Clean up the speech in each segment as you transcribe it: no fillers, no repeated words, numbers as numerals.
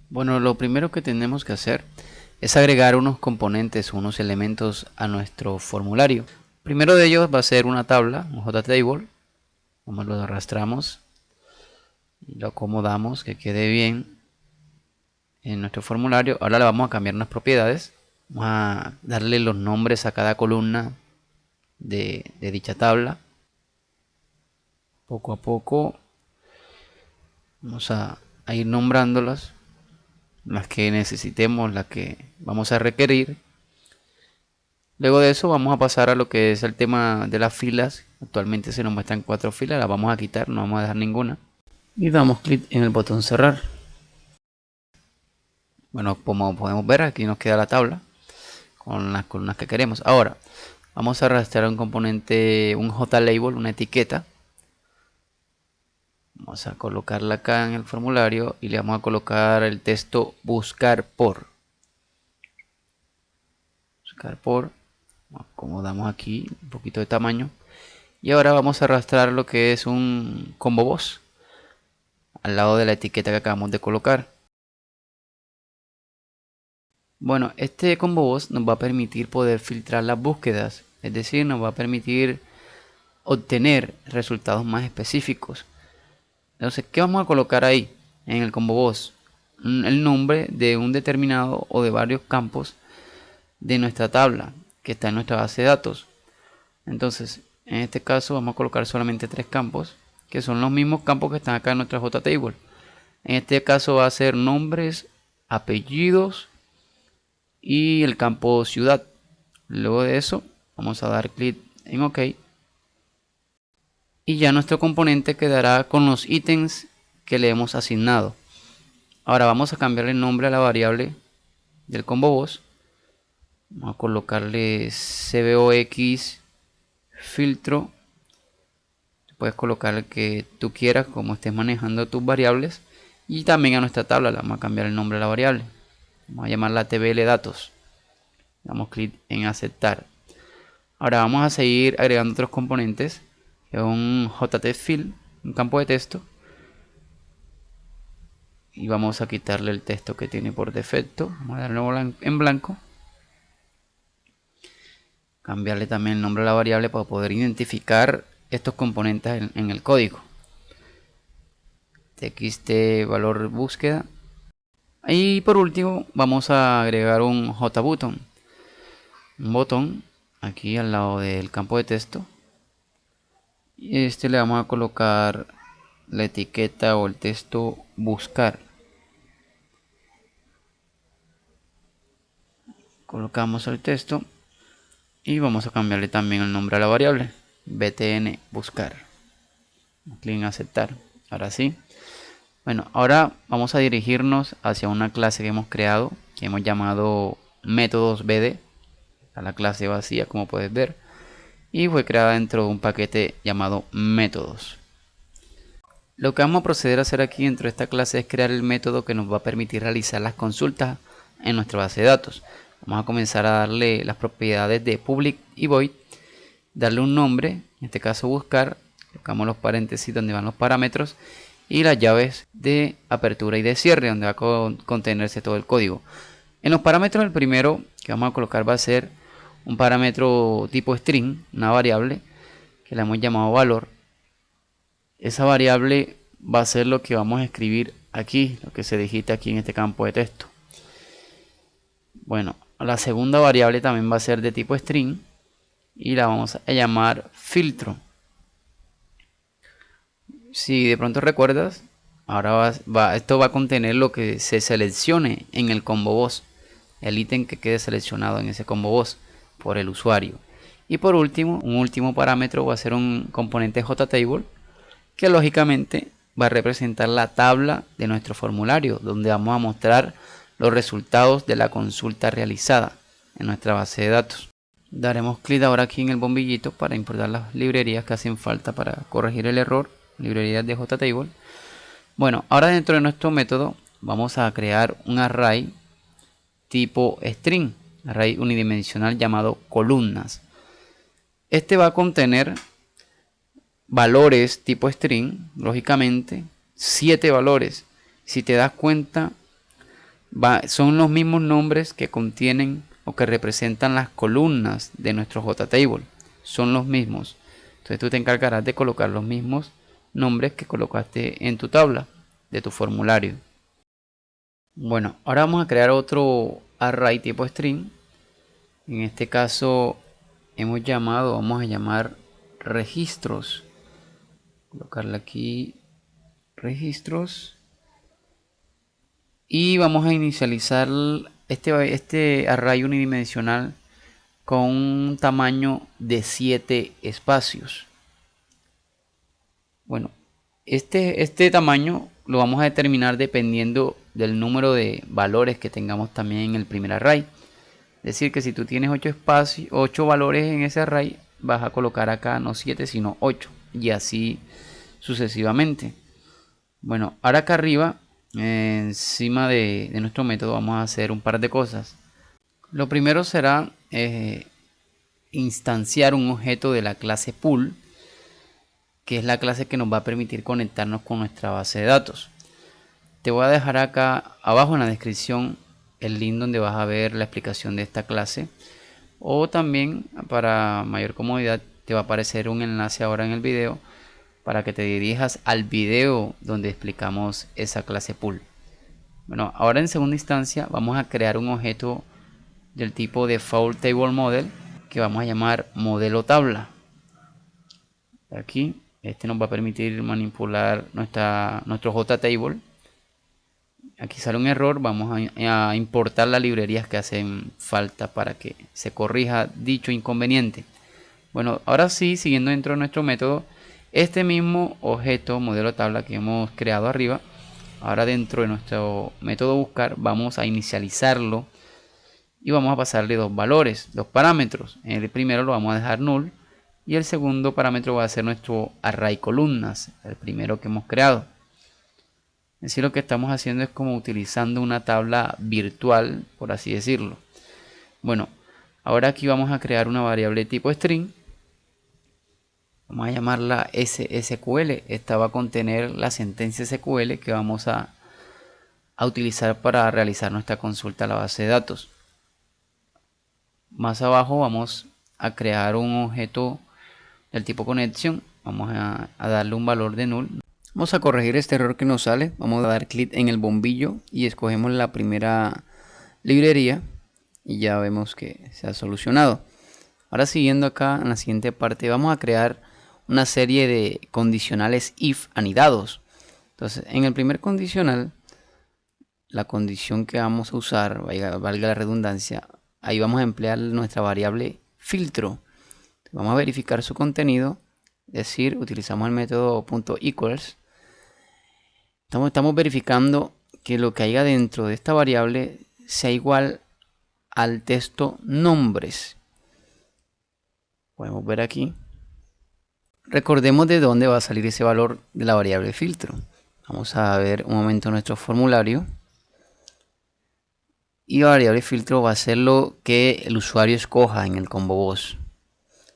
Bueno, lo primero que tenemos que hacer es agregar unos componentes, unos elementos a nuestro formulario. Primero de ellos va a ser una tabla, un JTable. Como lo arrastramos y lo acomodamos que quede bien en nuestro formulario. Ahora le vamos a cambiar unas propiedades. Vamos a darle los nombres a cada columna de dicha tabla. Poco a poco vamos a ir nombrándolas, las que necesitemos, las que vamos a requerir. Luego de eso vamos a pasar a lo que es el tema de las filas. Actualmente se nos muestran 4 filas, las vamos a quitar, no vamos a dejar ninguna. Y damos clic en el botón cerrar. Bueno, como podemos ver, aquí nos queda la tabla con las columnas que queremos. Ahora vamos a arrastrar un componente, un JLabel, una etiqueta. Vamos a colocarla acá en el formulario y le vamos a colocar el texto buscar por. Buscar por. Acomodamos aquí un poquito de tamaño. Y ahora vamos a arrastrar lo que es un combo voz al lado de la etiqueta que acabamos de colocar. Bueno, este combo voz nos va a permitir poder filtrar las búsquedas, es decir, nos va a permitir obtener resultados más específicos. Entonces, ¿qué vamos a colocar ahí en el combo voz? El nombre de un determinado o de varios campos de nuestra tabla que está en nuestra base de datos. Entonces, en este caso vamos a colocar solamente 3 campos, que son los mismos campos que están acá en nuestra JTable. En este caso va a ser nombres, apellidos y el campo ciudad. Luego de eso vamos a dar clic en OK y ya nuestro componente quedará con los ítems que le hemos asignado. Ahora vamos a cambiar el nombre a la variable del combo voz. Vamos a colocarle cbox filtro. Puedes colocar el que tú quieras como estés manejando tus variables, y también a nuestra tabla le vamos a cambiar el nombre a la variable. Vamos a llamarla tbl datos. Damos clic en aceptar. Ahora vamos a seguir agregando otros componentes, que es un jtfield, un campo de texto, y vamos a quitarle el texto que tiene por defecto. Vamos a darle en blanco, cambiarle también el nombre a la variable para poder identificar estos componentes en el código. Txt valor búsqueda. Y por último vamos a agregar un JButton, un botón aquí al lado del campo de texto, y este le vamos a colocar la etiqueta o el texto buscar. Colocamos el texto y vamos a cambiarle también el nombre a la variable, btn buscar. Clic en aceptar. Ahora sí. Bueno, ahora vamos a dirigirnos hacia una clase que hemos creado, que hemos llamado métodos BD, a la clase vacía como puedes ver, y fue creada dentro de un paquete llamado métodos. Lo que vamos a proceder a hacer aquí dentro de esta clase es crear el método que nos va a permitir realizar las consultas en nuestra base de datos. Vamos a comenzar a darle las propiedades de public y void, darle un nombre, en este caso buscar, colocamos los paréntesis donde van los parámetros, y las llaves de apertura y de cierre donde va a contenerse todo el código. En los parámetros, el primero que vamos a colocar va a ser un parámetro tipo string, una variable que le hemos llamado valor. Esa variable va a ser lo que vamos a escribir aquí, lo que se digita aquí en este campo de texto. Bueno, la segunda variable también va a ser de tipo string y la vamos a llamar filtro. Si de pronto recuerdas, ahora esto va a contener lo que se seleccione en el combo voz, el ítem que quede seleccionado en ese combo voz por el usuario. Y por último, un último parámetro va a ser un componente JTable que lógicamente va a representar la tabla de nuestro formulario, donde vamos a mostrar los resultados de la consulta realizada en nuestra base de datos. Daremos clic ahora aquí en el bombillito para importar las librerías que hacen falta para corregir el error, librerías de JTable. Bueno, ahora dentro de nuestro método vamos a crear un array tipo string, array unidimensional llamado columnas. Este va a contener valores tipo string, lógicamente 7 valores. Si te das cuenta, son los mismos nombres que contienen o que representan las columnas de nuestro JTable. Son los mismos. Entonces tú te encargarás de colocar los mismos nombres que colocaste en tu tabla de tu formulario. Bueno, ahora vamos a crear otro array tipo string. En este caso vamos a llamar registros. Colocarle aquí registros. Y vamos a inicializar este array unidimensional con un tamaño de 7 espacios. Bueno, este tamaño lo vamos a determinar dependiendo del número de valores que tengamos también en el primer array. Es decir, que si tú tienes 8 valores en ese array, vas a colocar acá no 7 sino 8 y así sucesivamente. Bueno, ahora acá arriba, encima de nuestro método, vamos a hacer un par de cosas. Lo primero será instanciar un objeto de la clase pool, que es la clase que nos va a permitir conectarnos con nuestra base de datos. Te voy a dejar acá abajo en la descripción el link donde vas a ver la explicación de esta clase, o también para mayor comodidad te va a aparecer un enlace ahora en el video para que te dirijas al video donde explicamos esa clase pool. Bueno, ahora en segunda instancia vamos a crear un objeto del tipo default table model que vamos a llamar modelo tabla. Aquí este nos va a permitir manipular nuestro JTable. Aquí sale un error, vamos a importar las librerías que hacen falta para que se corrija dicho inconveniente. Bueno, ahora sí, siguiendo dentro de nuestro método, este mismo objeto modelo tabla que hemos creado arriba, ahora dentro de nuestro método buscar vamos a inicializarlo y vamos a pasarle dos valores, dos parámetros. El primero lo vamos a dejar null y el segundo parámetro va a ser nuestro array columnas, el primero que hemos creado. Es decir, lo que estamos haciendo es como utilizando una tabla virtual, por así decirlo. Bueno, ahora aquí vamos a crear una variable tipo string. Vamos a llamarla SQL. Esta va a contener la sentencia SQL que vamos a utilizar para realizar nuestra consulta a la base de datos. Más abajo vamos a crear un objeto del tipo connection. Vamos a darle un valor de null. Vamos a corregir este error que nos sale. Vamos a dar clic en el bombillo y escogemos la primera librería y ya vemos que se ha solucionado. Ahora siguiendo acá en la siguiente parte vamos a crear una serie de condicionales if anidados. Entonces en el primer condicional, la condición que vamos a usar, valga la redundancia, ahí vamos a emplear nuestra variable filtro. Vamos a verificar su contenido, es decir, utilizamos el método .equals. Estamos verificando que lo que haya dentro de esta variable sea igual al texto nombres. Podemos ver aquí. Recordemos de dónde va a salir ese valor de la variable filtro. Vamos a ver un momento nuestro formulario. Y la variable filtro va a ser lo que el usuario escoja en el combo voz.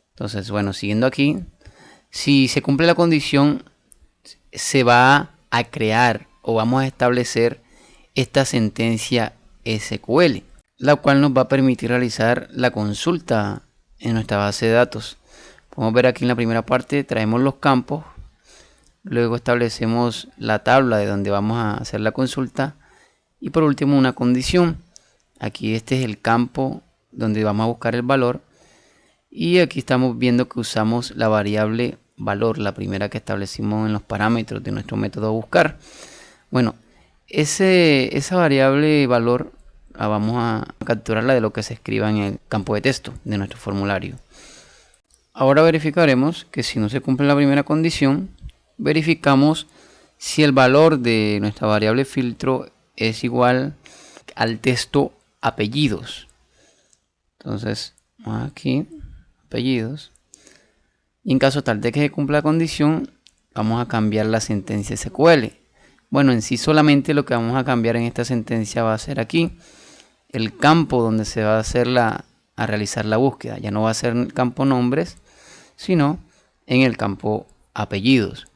Entonces, bueno, siguiendo aquí, si se cumple la condición, se va a crear o vamos a establecer esta sentencia SQL, la cual nos va a permitir realizar la consulta en nuestra base de datos. Podemos ver aquí en la primera parte, traemos los campos, luego establecemos la tabla de donde vamos a hacer la consulta y por último una condición. Aquí este es el campo donde vamos a buscar el valor y aquí estamos viendo que usamos la variable valor, la primera que establecimos en los parámetros de nuestro método buscar. Bueno, esa variable valor vamos a capturarla de lo que se escriba en el campo de texto de nuestro formulario. Ahora verificaremos que si no se cumple la primera condición, verificamos si el valor de nuestra variable filtro es igual al texto apellidos. Entonces, aquí, apellidos. Y en caso tal de que se cumpla la condición, vamos a cambiar la sentencia SQL. Bueno, en sí solamente lo que vamos a cambiar en esta sentencia va a ser aquí el campo donde se va a hacer a realizar la búsqueda. Ya no va a ser en el campo nombres, sino en el campo apellidos.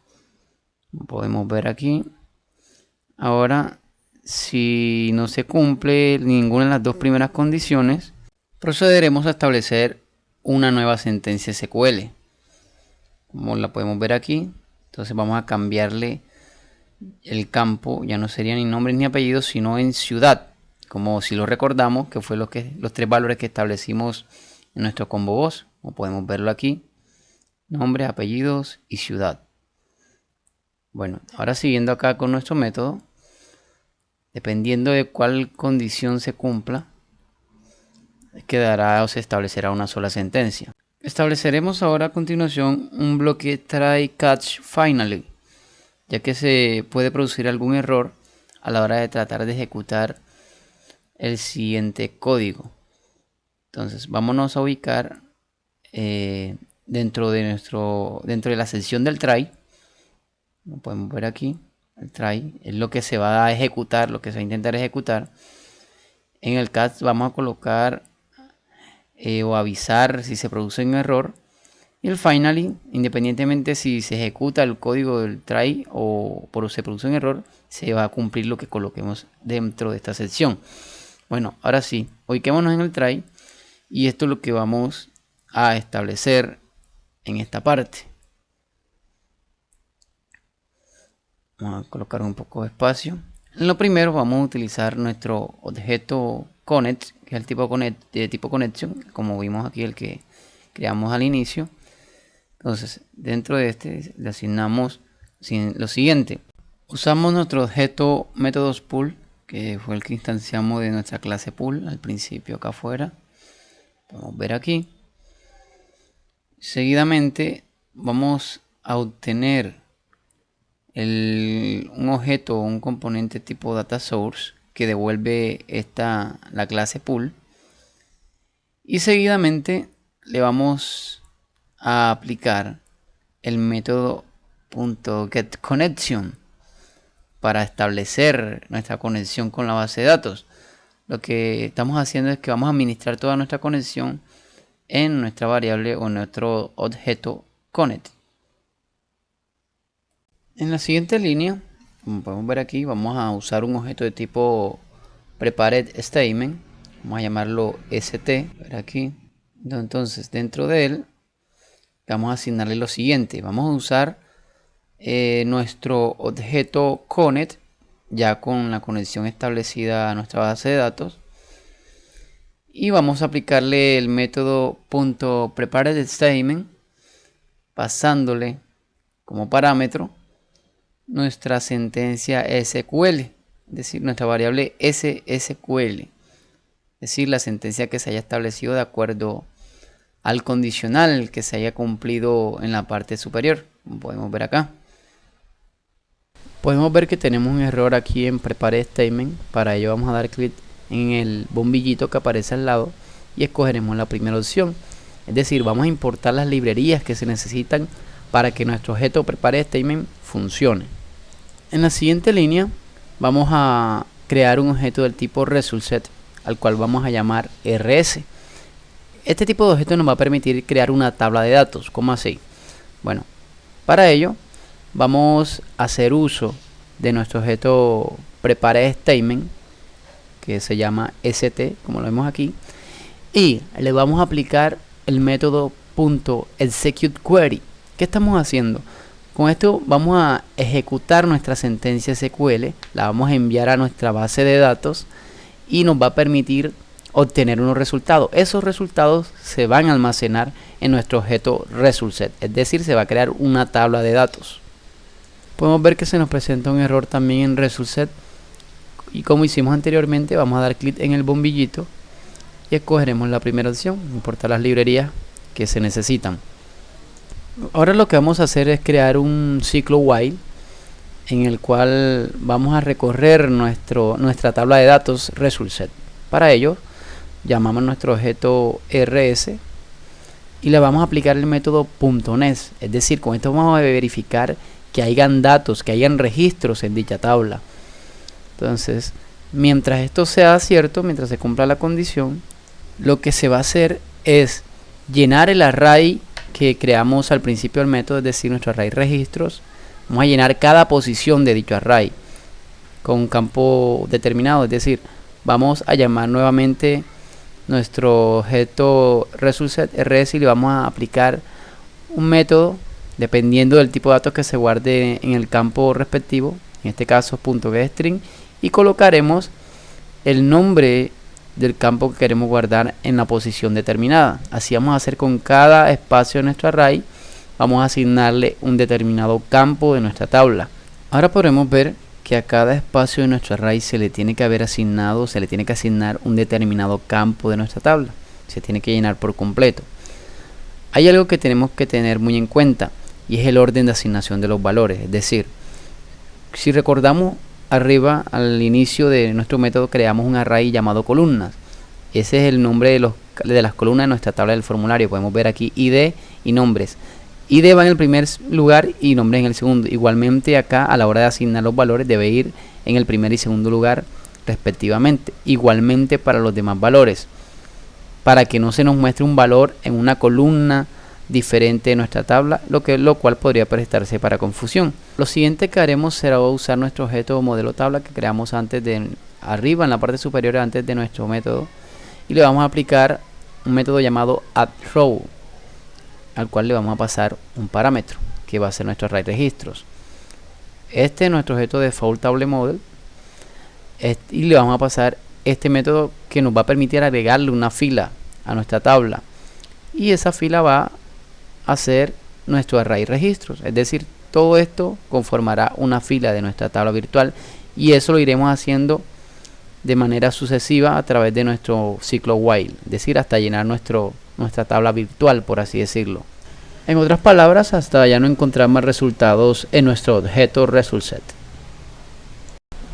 Podemos ver aquí. Ahora, si no se cumple ninguna de las dos primeras condiciones, procederemos a establecer una nueva sentencia SQL, como la podemos ver aquí. Entonces vamos a cambiarle el campo, ya no sería ni nombres ni apellidos, sino en ciudad, como si lo recordamos, que fue los 3 valores que establecimos en nuestro combo boss, como podemos verlo aquí: nombres, apellidos y ciudad. Bueno, ahora siguiendo acá con nuestro método, dependiendo de cuál condición se cumpla, quedará o se establecerá una sola sentencia. Estableceremos ahora a continuación un bloque try catch finally, ya que se puede producir algún error a la hora de tratar de ejecutar el siguiente código. Entonces vámonos a ubicar dentro de la sección del try. Como podemos ver aquí, el try es lo que se va a ejecutar, lo que se va a intentar ejecutar. En el catch vamos a colocar o avisar si se produce un error. Y el finally, independientemente si se ejecuta el código del try o se produce un error, se va a cumplir lo que coloquemos dentro de esta sección. Bueno, ahora sí, ubiquémonos en el try y esto es lo que vamos a establecer en esta parte. Vamos a colocar un poco de espacio. En lo primero vamos a utilizar nuestro objeto connect, que es el tipo de tipo connection, como vimos aquí, el que creamos al inicio. Entonces, dentro de este le asignamos lo siguiente: usamos nuestro objeto métodos pool, que fue el que instanciamos de nuestra clase pool al principio acá afuera. Podemos ver aquí. Seguidamente vamos a obtener un objeto o un componente tipo data source que devuelve la clase pool, y seguidamente le vamos a aplicar el método .getConnection para establecer nuestra conexión con la base de datos. Lo que estamos haciendo es que vamos a administrar toda nuestra conexión en nuestra variable o nuestro objeto connect. En la siguiente línea, como podemos ver aquí, vamos a usar un objeto de tipo prepared statement. Vamos a llamarlo st. Ver aquí. Entonces, dentro de él vamos a asignarle lo siguiente: vamos a usar nuestro objeto connect ya con la conexión establecida a nuestra base de datos, y vamos a aplicarle el método .preparedStatement, pasándole como parámetro nuestra sentencia SQL, es decir, nuestra variable SSQL, es decir, la sentencia que se haya establecido de acuerdo al condicional que se haya cumplido en la parte superior, como podemos ver acá. Podemos ver que tenemos un error aquí en Prepare Statement. Para ello vamos a dar clic en el bombillito que aparece al lado y escogeremos la primera opción, es decir, vamos a importar las librerías que se necesitan para que nuestro objeto Prepare Statement funcione. En la siguiente línea vamos a crear un objeto del tipo ResultSet, al cual vamos a llamar RS. Este tipo de objeto nos va a permitir crear una tabla de datos. ¿Cómo así? Bueno, para ello vamos a hacer uso de nuestro objeto PrepareStatement, que se llama st, como lo vemos aquí, y le vamos a aplicar el método .executeQuery. ¿Qué estamos haciendo? Con esto vamos a ejecutar nuestra sentencia SQL, la vamos a enviar a nuestra base de datos y nos va a permitir obtener unos resultados. Esos resultados se van a almacenar en nuestro objeto ResultSet, es decir, se va a crear una tabla de datos. Podemos ver que se nos presenta un error también en ResultSet, y como hicimos anteriormente, vamos a dar clic en el bombillito y escogeremos la primera opción, importar las librerías que se necesitan. Ahora lo que vamos a hacer es crear un ciclo while en el cual vamos a recorrer nuestra tabla de datos ResultSet. Para ello llamamos nuestro objeto rs y le vamos a aplicar el método .nest, es decir, con esto vamos a verificar que hayan datos, que hayan registros en dicha tabla. Entonces, mientras esto sea cierto, mientras se cumpla la condición, lo que se va a hacer es llenar el array que creamos al principio del método, es decir, nuestro array registros. Vamos a llenar cada posición de dicho array. con un campo determinado, es decir, vamos a llamar nuevamente nuestro objeto ResultSet y le vamos a aplicar un método dependiendo del tipo de datos que se guarde en el campo respectivo, en este caso .getString, y colocaremos el nombre del campo que queremos guardar en la posición determinada. Así vamos a hacer con cada espacio de nuestro array, vamos a asignarle un determinado campo de nuestra tabla. Ahora podremos ver que a cada espacio de nuestro array se le tiene que asignar un determinado campo de nuestra tabla. Se tiene que llenar por completo. Hay algo que tenemos que tener muy en cuenta y es el orden de asignación de los valores. Es decir, si recordamos arriba al inicio de nuestro método creamos un array llamado columnas. Ese es el nombre de las columnas de nuestra tabla del formulario. Podemos ver aquí ID y nombres. ID va en el primer lugar y nombres en el segundo. Igualmente acá a la hora de asignar los valores debe ir en el primer y segundo lugar respectivamente. Igualmente para los demás valores, para que no se nos muestre un valor en una columna diferente de nuestra tabla, lo cual podría prestarse para confusión. Lo siguiente que haremos será usar nuestro objeto modelo tabla que creamos arriba en la parte superior antes de nuestro método, y le vamos a aplicar un método llamado addRow, al cual le vamos a pasar un parámetro que va a ser nuestro array registros. Este es nuestro objeto default table model, y le vamos a pasar este método que nos va a permitir agregarle una fila a nuestra tabla, y esa fila va a ser nuestro array registros. Es decir, todo esto conformará una fila de nuestra tabla virtual, y eso lo iremos haciendo de manera sucesiva a través de nuestro ciclo while, es decir, hasta llenar nuestra tabla virtual, por así decirlo. En otras palabras, hasta ya no encontrar más resultados en nuestro objeto ResultSet.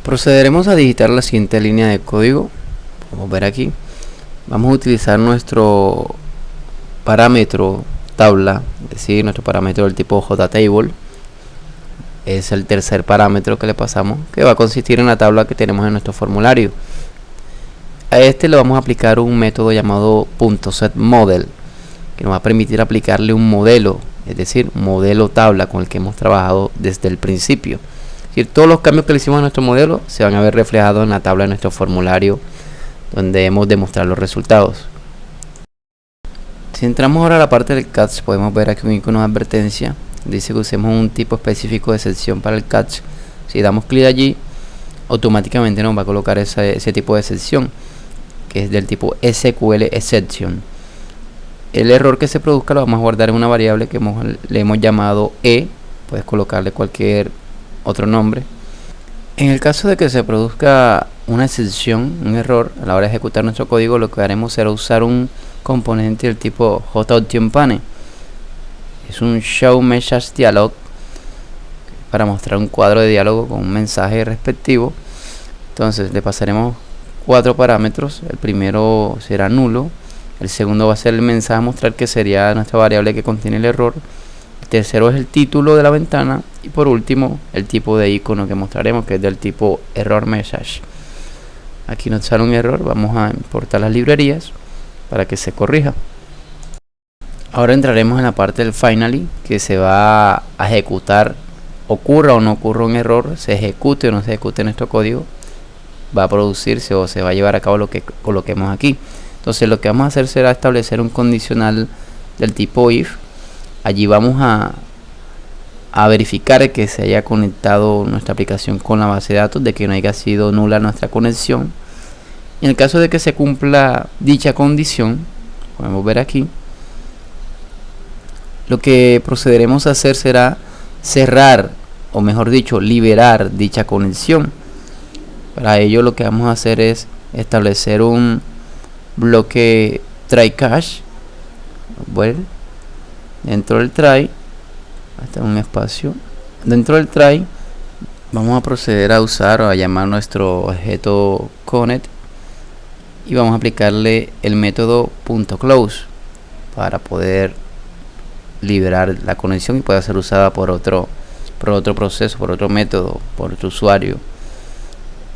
Procederemos a digitar la siguiente línea de código. Vamos a ver aquí. Vamos a utilizar nuestro parámetro tabla, es decir, nuestro parámetro del tipo JTable. Es el tercer parámetro que le pasamos, que va a consistir en la tabla que tenemos en nuestro formulario. A este le vamos a aplicar un método llamado .setModel, que nos va a permitir aplicarle un modelo, es decir, modelo tabla con el que hemos trabajado desde el principio. Es decir, todos los cambios que le hicimos a nuestro modelo se van a ver reflejados en la tabla de nuestro formulario, donde hemos de mostrar los resultados. Si entramos ahora a la parte del catch, podemos ver aquí un icono de advertencia. Dice que usemos un tipo específico de excepción para el catch. Si damos clic allí, automáticamente nos va a colocar ese tipo de excepción, que es del tipo SQL exception. El error que se produzca lo vamos a guardar en una variable que le hemos llamado E. Puedes colocarle cualquier otro nombre. En el caso de que se produzca una excepción, un error a la hora de ejecutar nuestro código, lo que haremos será usar un componente del tipo JOptionPane. Es un show message dialog para mostrar un cuadro de diálogo con un mensaje respectivo. Entonces le pasaremos 4 parámetros. El primero será nulo, el segundo va a ser el mensaje a mostrar, que sería nuestra variable que contiene el error. El tercero es el título de la ventana, y por último el tipo de icono que mostraremos, que es del tipo error message. Aquí nos sale un error, vamos a importar las librerías para que se corrija. Ahora entraremos en la parte del finally, que se va a ejecutar, ocurra o no ocurra un error, se ejecute o no se ejecute nuestro código, va a producirse o se va a llevar a cabo lo que coloquemos aquí. Entonces lo que vamos a hacer será establecer un condicional del tipo if. Allí vamos a verificar que se haya conectado nuestra aplicación con la base de datos, de que no haya sido nula nuestra conexión. Y en el caso de que se cumpla dicha condición, podemos ver aquí, lo que procederemos a hacer será cerrar, o mejor dicho, liberar dicha conexión. Para ello lo que vamos a hacer es establecer un bloque try catch. Bueno, dentro del try, hasta un espacio, dentro del try vamos a proceder a usar o a llamar nuestro objeto connect, y vamos a aplicarle el método .close para poder liberar la conexión y pueda ser usada por otro proceso, por otro método, por otro usuario,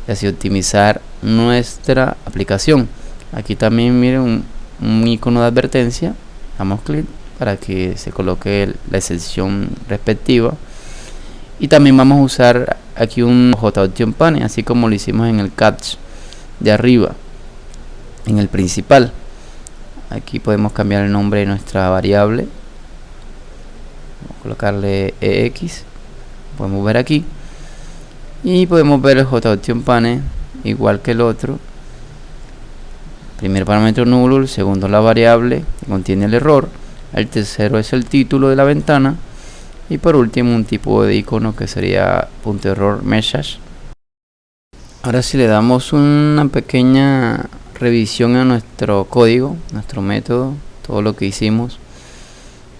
y así optimizar nuestra aplicación. Aquí también miren un icono de advertencia, damos clic para que se coloque la excepción respectiva, y también vamos a usar aquí un JOption pane, así como lo hicimos en el catch de arriba, en el principal. Aquí podemos cambiar el nombre de nuestra variable. Vamos a colocarle EX. Podemos ver aquí. Y podemos ver el JOption pane igual que el otro. Primer parámetro nulo, el segundo la variable que contiene el error, el tercero es el título de la ventana y por último un tipo de icono que sería .error message. Ahora si le damos una pequeña revisión a nuestro código, nuestro método, todo lo que hicimos,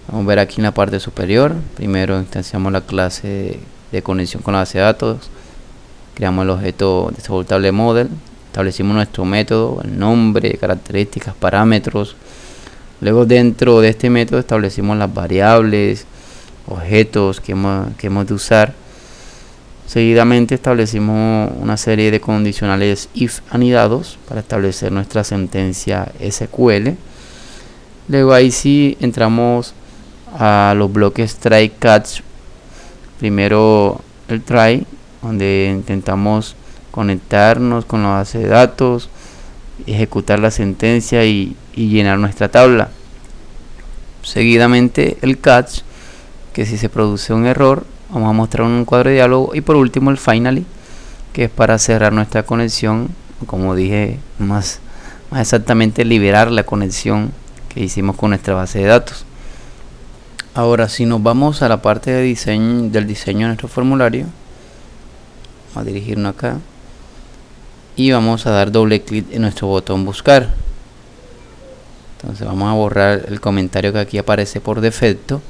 vamos a ver aquí en la parte superior. Primero instanciamos la clase de conexión con la base de datos, creamos el objeto defaultable model, establecimos nuestro método, el nombre, características, parámetros. Luego dentro de este método establecimos las variables, objetos que hemos de usar. Seguidamente establecimos una serie de condicionales if anidados para establecer nuestra sentencia SQL. Luego ahí sí entramos a los bloques try catch. Primero el try, donde intentamos conectarnos con la base de datos, ejecutar la sentencia y llenar nuestra tabla. Seguidamente el catch, que si se produce un error vamos a mostrar un cuadro de diálogo, y por último el finally, que es para cerrar nuestra conexión, como dije, más exactamente liberar la conexión que hicimos con nuestra base de datos. Ahora si nos vamos a la parte de diseño, del diseño de nuestro formulario, vamos a dirigirnos acá y vamos a dar doble clic en nuestro botón buscar. Entonces vamos a borrar el comentario que aquí aparece por defecto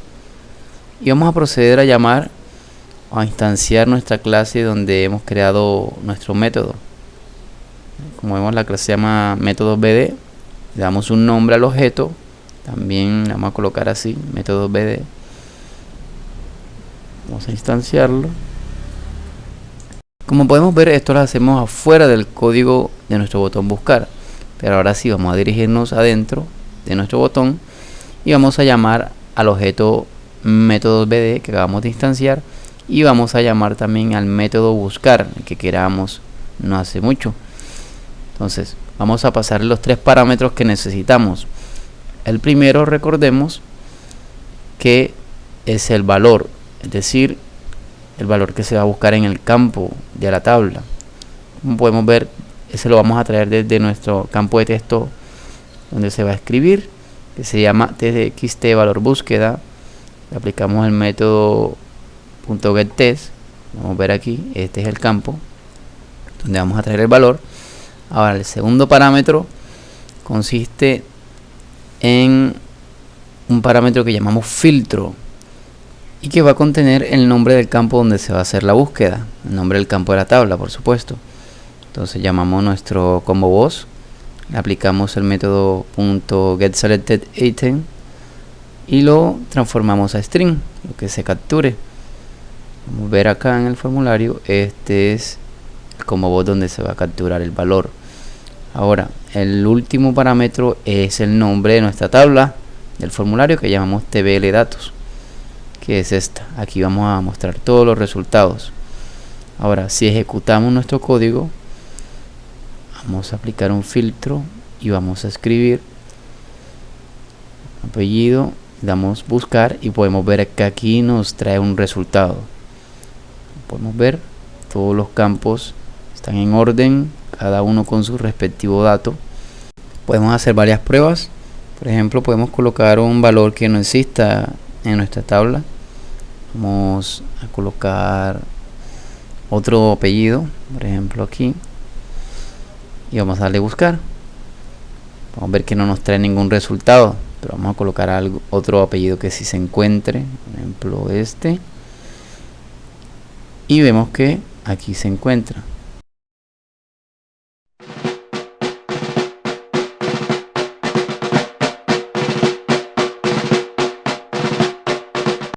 y vamos a proceder a llamar o a instanciar nuestra clase donde hemos creado nuestro método. Como vemos, la clase se llama métodos BD. Le damos un nombre al objeto, también le vamos a colocar así, métodos BD. Vamos a instanciarlo. Como podemos ver, esto lo hacemos afuera del código de nuestro botón buscar, pero ahora sí vamos a dirigirnos adentro de nuestro botón y vamos a llamar al objeto métodos BD que acabamos de instanciar, y vamos a llamar también al método buscar, el que queramos no hace mucho. Entonces vamos a pasar los tres parámetros que necesitamos. El primero, recordemos que es el valor, es decir, el valor que se va a buscar en el campo de la tabla. Como podemos ver, ese lo vamos a traer desde nuestro campo de texto donde se va a escribir, que se llama txt valor búsqueda. Le aplicamos el método .getText. Vamos a ver aquí, este es el campo donde vamos a traer el valor. Ahora el segundo parámetro consiste en un parámetro que llamamos filtro, y que va a contener el nombre del campo donde se va a hacer la búsqueda, el nombre del campo de la tabla, por supuesto. Entonces llamamos nuestro combo boss, le aplicamos el método .getSelectedItem y lo transformamos a string, lo que se capture. Vamos a ver acá en el formulario, este es el combo boss donde se va a capturar el valor. Ahora el último parámetro es el nombre de nuestra tabla del formulario, que llamamos tbl datos, que es esta. Aquí vamos a mostrar todos los resultados. Ahora si ejecutamos nuestro código, vamos a aplicar un filtro y vamos a escribir apellido, damos buscar y podemos ver que aquí nos trae un resultado. Podemos ver todos los campos están en orden, cada uno con su respectivo dato. Podemos hacer varias pruebas. Por ejemplo, podemos colocar un valor que no exista en nuestra tabla. Vamos a colocar otro apellido, por ejemplo aquí, y vamos a darle buscar. Vamos a ver que no nos trae ningún resultado, pero vamos a colocar otro apellido que sí se encuentre, por ejemplo este, y vemos que aquí se encuentra.